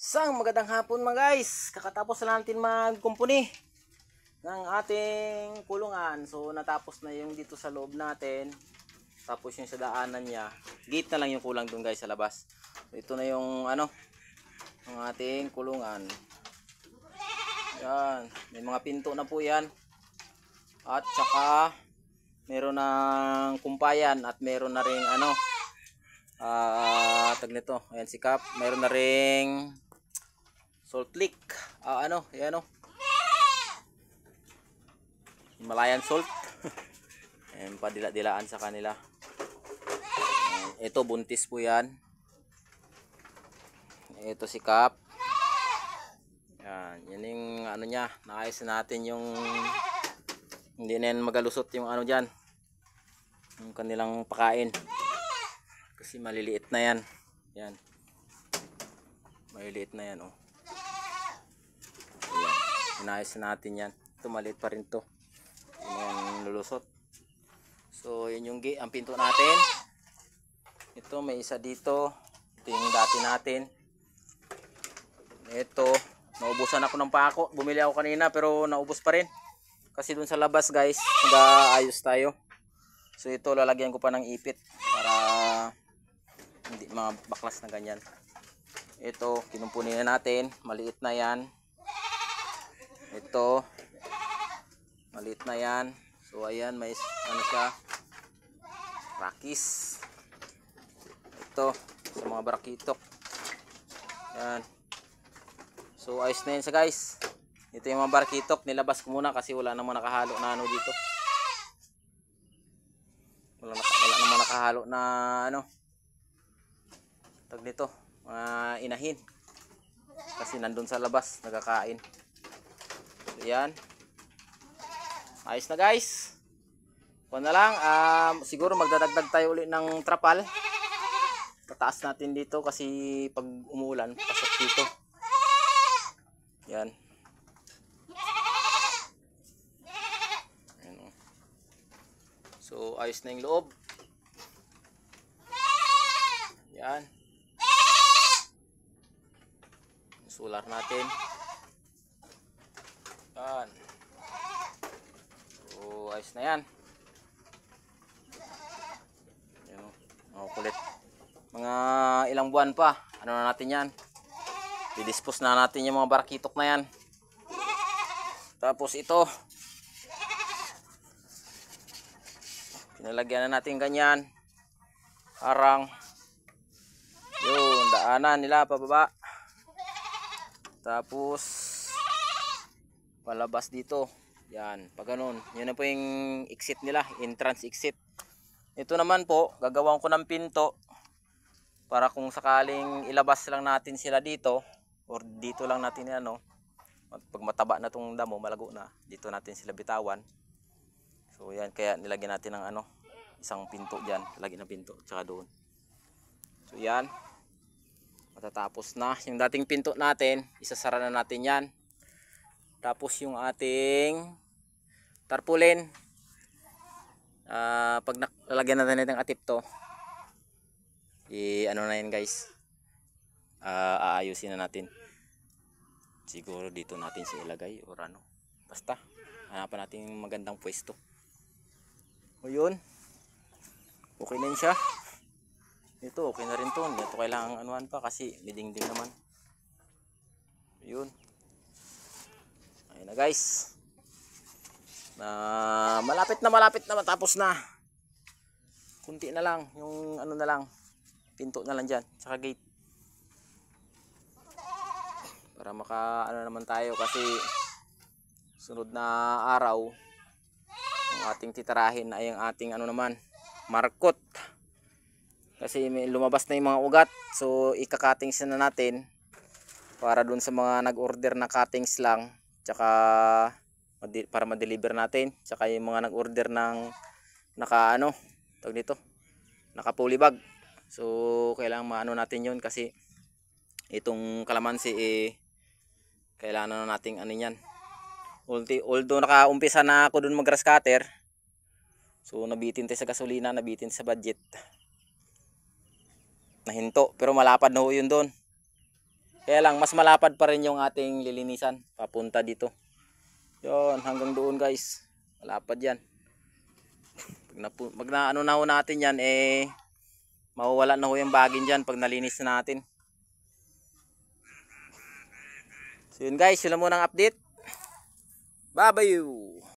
Isang magandang hapon mga guys. Kakatapos na natin magkumpuni ng ating kulungan. So natapos na yung dito sa loob natin. Tapos yung sa daanan niya. Gate na lang yung kulang dun guys sa labas. So, ito na yung ang ating kulungan. Yan. May mga pinto na po yan. At saka meron ng kumpayan at meron na ring tag nito. Ayan si Cap. Meron na ring salt lick. Ayan Himalayan salt. Ayan, padila-dilaan sa kanila. Ito buntis po yan. Ito si Cap. Yan yung niya. Naayos natin yung hindi na yan magalusot yung dyan. Yung kanilang pakain. Kasi maliliit na yan. Yan. Maliliit na yan oh. Ayan. Inayos natin yan. Ito maliit pa rin to. Yan lulusot. So yun yung ang pinto natin. Ito may isa dito. Ito yung dati natin. Ito. Naubusan ako ng pako. Bumili ako kanina pero naubos pa rin. Kasi dun sa labas guys. Nag-aayos tayo. So ito lalagyan ko pa ng ipit. Para hindi mga baklas na ganyan. Ito kinumpuni na natin. Maliit na yan. Ito maliit na yan. So ayan may siya, rakis. Ito sa mga barakitok. Yan. So ayos na yun sa guys. Ito yung mga barakitok. Nilabas ko muna kasi wala namang nakahalo na dito. Wala namang nakahalo na tag nito, mga inahin. Kasi nandun sa labas nagkakain. So yan. Ayos na guys. Kung na lang, siguro magdadagdag tayo ulit ng trapal. Tataas natin dito kasi pag umuulan, pasok dito. Yan. Ayan. So, ayos na yung loob. Yan. Solar natin. Yan. So, ayos na yan. Yan. Oh, kulit. Mga ilang buwan pa. Ano na natin yan. I-dispose na natin yung mga barakitok na yan. Tapos ito. Pinalagyan na natin ganyan. Harang. Yun, daanan nila pababa. Tapos palabas dito. Yan, pag ganun. Yun na po yung exit nila, entrance exit. Ito naman po, gagawin ko ng pinto para kung sakaling ilabas lang natin sila dito or dito lang natin pag mataba na tong damo, malago na, dito natin sila bitawan. So yan, kaya nilagyan natin ng isang pinto diyan, lagyan ng pinto tsaka doon. So yan. Matatapos na yung dating pinto natin, isasara na natin yan. Tapos yung ating tarpaulin, pag lalagyan natin ng atip to, na yan guys, aayusin na natin. Siguro dito natin siya ilagay or basta hanapan natin yung magandang pwesto. O yun, okay na yun siya. Ito okay na rin to. Ito kailangan anuhan pa kasi midingding naman. Yun. Ayun na guys. Malapit na matapos na. Kunti na lang yung na lang. Pinto na lang diyan, saka gate. Para maka naman tayo kasi sunod na araw ang ating titirahin ay ang ating markot. Kasi may lumabas na yung mga ugat. So ika-cuttings na natin para dun sa mga nag-order na cuttings lang. Tsaka para ma-deliver natin. Tsaka yung mga nag-order ng tawag dito, naka-poly bag. So kailangan natin yun kasi itong kalamansi kailangan na nating yan. Although naka-umpisa na ako dun mag-grass cutter. So nabitin tayo sa gasolina, nabitin sa budget. Nahinto pero malapad na ho yun doon. Kaya lang mas malapad pa rin yung ating lilinisan papunta dito. Yun, hanggang doon guys. Malapad yan. Pag na ano na ho natin yan, eh mawawala na ho yung bagin dyan pag nalinis na natin. So yun guys, yun lang muna ang update. Bye bye.